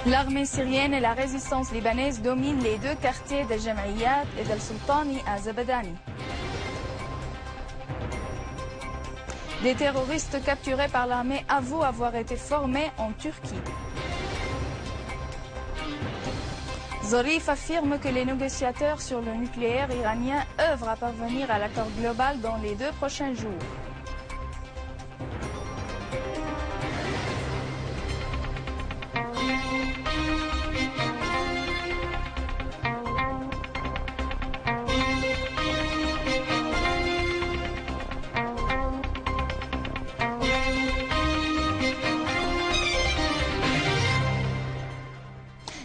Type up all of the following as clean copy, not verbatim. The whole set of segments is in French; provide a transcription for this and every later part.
L'armée syrienne et la résistance libanaise dominent les deux quartiers de Jamaïat et d'Al Sultani à Zabadani. Des terroristes capturés par l'armée avouent avoir été formés en Turquie. Zarif affirme que les négociateurs sur le nucléaire iranien œuvrent à parvenir à l'accord global dans les 2 prochains jours.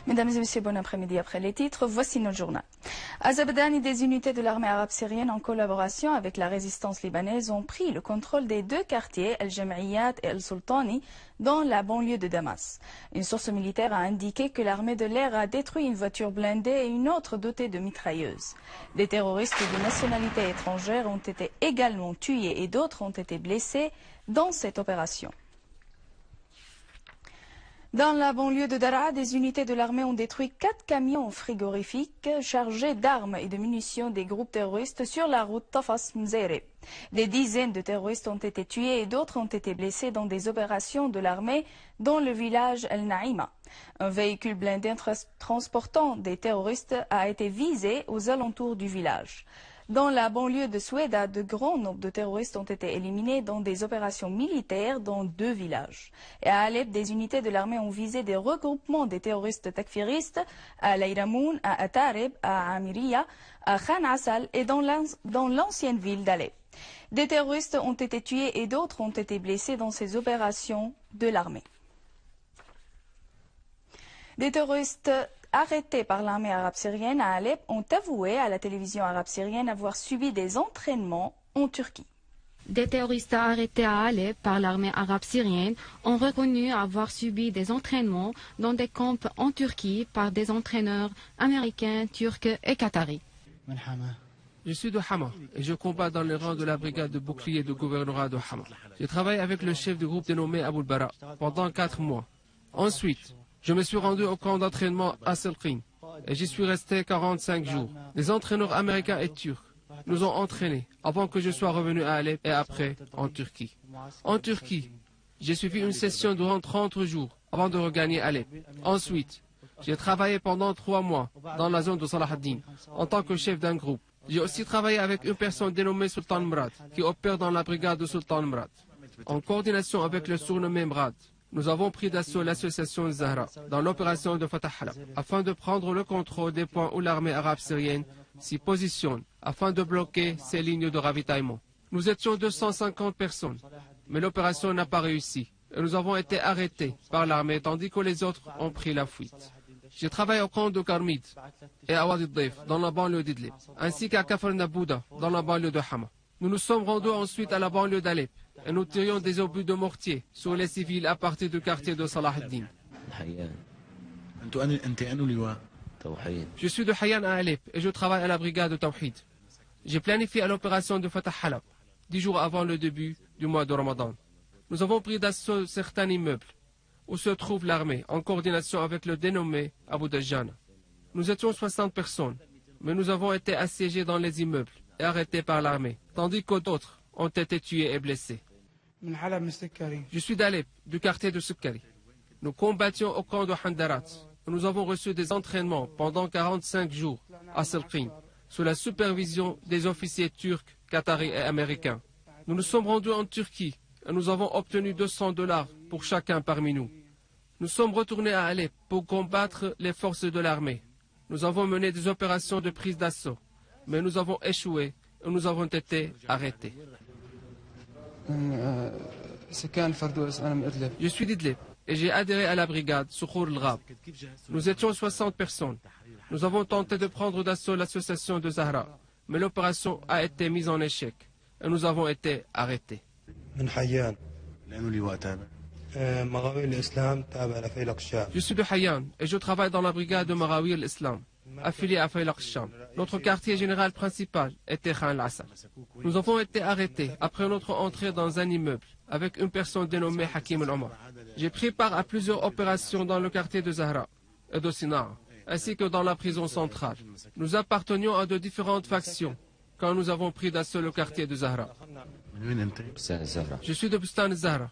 Mesdames et messieurs, bon après-midi après les titres. Voici notre journal. À Zabadani, des unités de l'armée arabe syrienne en collaboration avec la résistance libanaise ont pris le contrôle des 2 quartiers, Al-Jamaïat et Al-Sultani, dans la banlieue de Damas. Une source militaire a indiqué que l'armée de l'air a détruit une voiture blindée et une autre dotée de mitrailleuses. Des terroristes de nationalité étrangère ont été également tués et d'autres ont été blessés dans cette opération. Dans la banlieue de Daraa, des unités de l'armée ont détruit 4 camions frigorifiques chargés d'armes et de munitions des groupes terroristes sur la route Tafas-Mzere. Des dizaines de terroristes ont été tués et d'autres ont été blessés dans des opérations de l'armée dans le village El-Naïma. Un véhicule blindé transportant des terroristes a été visé aux alentours du village. Dans la banlieue de Soueda, de grands nombres de terroristes ont été éliminés dans des opérations militaires dans 2 villages. Et à Alep, des unités de l'armée ont visé des regroupements des terroristes takfiristes à Laïramoun, à Atareb, à Amiriya, à Khan Assal et dans l'ancienne ville d'Alep. Des terroristes ont été tués et d'autres ont été blessés dans ces opérations de l'armée. Des terroristes arrêtés par l'armée arabe syrienne à Alep ont avoué à la télévision arabe syrienne avoir subi des entraînements en Turquie. Des terroristes arrêtés à Alep par l'armée arabe syrienne ont reconnu avoir subi des entraînements dans des camps en Turquie par des entraîneurs américains, turcs et qataris. Je suis de Hama et je combats dans les rangs de la brigade de bouclier du gouvernorat de Hama. J'ai travaillé avec le chef du groupe dénommé Abou Bara pendant 4 mois. Ensuite, je me suis rendu au camp d'entraînement à Selqin et j'y suis resté 45 jours. Les entraîneurs américains et turcs nous ont entraînés avant que je sois revenu à Alep et après en Turquie. En Turquie, j'ai suivi une session durant 30 jours avant de regagner Alep. Ensuite, j'ai travaillé pendant 3 mois dans la zone de Salah ad-Din en tant que chef d'un groupe. J'ai aussi travaillé avec une personne dénommée Sultan Mrad qui opère dans la brigade de Sultan Mrad. En coordination avec le surnommé Mrad, nous avons pris d'assaut l'association Zahra dans l'opération de Fatah Halab afin de prendre le contrôle des points où l'armée arabe syrienne s'y positionne afin de bloquer ces lignes de ravitaillement. Nous étions 250 personnes, mais l'opération n'a pas réussi et nous avons été arrêtés par l'armée tandis que les autres ont pris la fuite. J'ai travaillé au camp de Karmid et à Wadi Daif dans la banlieue d'Idlib, ainsi qu'à Kafr Nabouda dans la banlieue de Hama. Nous nous sommes rendus ensuite à la banlieue d'Alep et nous tirions des obus de mortier sur les civils à partir du quartier de Salah ad-Din. Je suis de Hayyan à Alep et je travaille à la brigade de Tawhid. J'ai planifié l'opération de Fatah Halab 10 jours avant le début du mois de Ramadan. Nous avons pris d'assaut certains immeubles où se trouve l'armée en coordination avec le dénommé Abu Dajjana. Nous étions 60 personnes, mais nous avons été assiégés dans les immeubles et arrêtés par l'armée, tandis que d'autres ont été tués et blessés. Je suis d'Alep, du quartier de Sukkari. Nous combattions au camp de Handarat. Nous avons reçu des entraînements pendant 45 jours à Selqin, sous la supervision des officiers turcs, qataris et américains. Nous nous sommes rendus en Turquie et nous avons obtenu $200 pour chacun parmi nous. Nous sommes retournés à Alep pour combattre les forces de l'armée. Nous avons mené des opérations de prise d'assaut, mais nous avons échoué et nous avons été arrêtés. Je suis d'Idlib et j'ai adhéré à la brigade Soukour al-Ghab. Nous étions 60 personnes. Nous avons tenté de prendre d'assaut l'association de Zahra, mais l'opération a été mise en échec et nous avons été arrêtés. Je suis de Hayyan et je travaille dans la brigade de Marawi al-Islam, affiliée à Faylaq Sham. Notre quartier général principal était Khan al-Assal. Nous avons été arrêtés après notre entrée dans un immeuble avec une personne dénommée Hakim al-Omar. J'ai pris part à plusieurs opérations dans le quartier de Zahra et de Sina, ainsi que dans la prison centrale. Nous appartenions à de différentes factions quand nous avons pris d'assaut le quartier de Zahra. Je suis de Bustan Zahra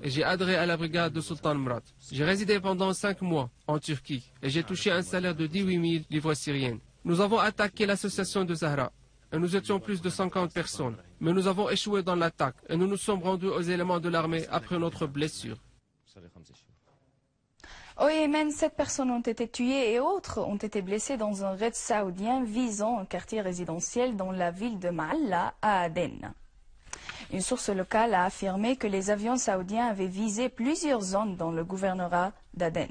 et j'ai adhéré à la brigade de Sultan Murad. J'ai résidé pendant 5 mois en Turquie et j'ai touché un salaire de 18 000 livres syriennes. Nous avons attaqué l'association de Zahra et nous étions plus de 50 personnes. Mais nous avons échoué dans l'attaque et nous nous sommes rendus aux éléments de l'armée après notre blessure. Au Yémen, 7 personnes ont été tuées et autres ont été blessées dans un raid saoudien visant un quartier résidentiel dans la ville de Ma'alla à Aden. Une source locale a affirmé que les avions saoudiens avaient visé plusieurs zones dans le gouvernorat d'Aden.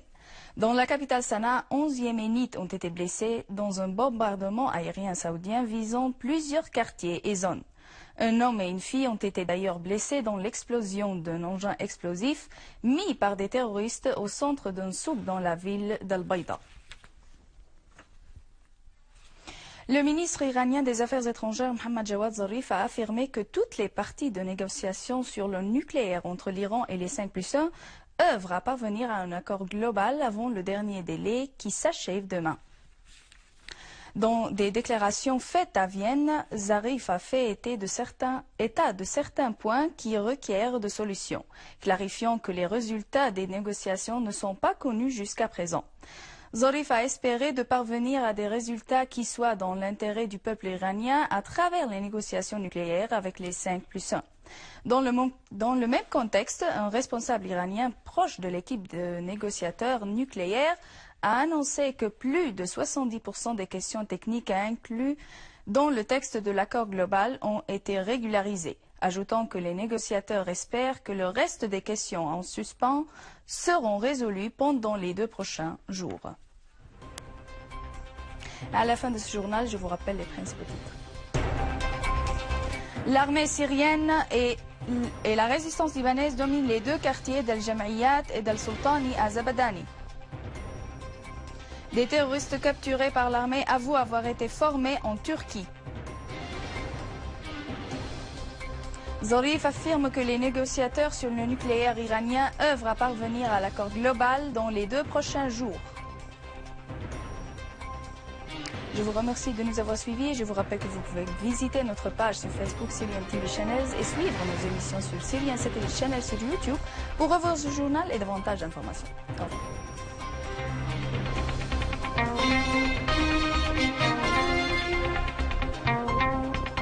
Dans la capitale Sanaa, 11 Yéménites ont été blessés dans un bombardement aérien saoudien visant plusieurs quartiers et zones. Un homme et une fille ont été d'ailleurs blessés dans l'explosion d'un engin explosif mis par des terroristes au centre d'un souk dans la ville d'Al-Bayda. Le ministre iranien des Affaires étrangères Mohammad Jawad Zarif a affirmé que toutes les parties de négociation sur le nucléaire entre l'Iran et les 5+1 œuvrent à parvenir à un accord global avant le dernier délai qui s'achève demain. Dans des déclarations faites à Vienne, Zarif a fait état de certains points qui requièrent de solutions, clarifiant que les résultats des négociations ne sont pas connus jusqu'à présent. Zarif a espéré de parvenir à des résultats qui soient dans l'intérêt du peuple iranien à travers les négociations nucléaires avec les 5+1. Dans le même contexte, un responsable iranien proche de l'équipe de négociateurs nucléaires a annoncé que plus de 70% des questions techniques incluses dans le texte de l'accord global ont été régularisées, ajoutant que les négociateurs espèrent que le reste des questions en suspens seront résolues pendant les 2 prochains jours. À la fin de ce journal, je vous rappelle les principaux titres. L'armée syrienne et la résistance libanaise dominent les 2 quartiers d'Al-Jam'iyat et d'Al-Sultani à Zabadani. Des terroristes capturés par l'armée avouent avoir été formés en Turquie. Zarif affirme que les négociateurs sur le nucléaire iranien œuvrent à parvenir à l'accord global dans les 2 prochains jours. Je vous remercie de nous avoir suivis et je vous rappelle que vous pouvez visiter notre page sur Facebook Syrian TV Channels et suivre nos émissions sur Syrian Satellite Channel sur YouTube pour revoir ce journal et davantage d'informations. Au revoir.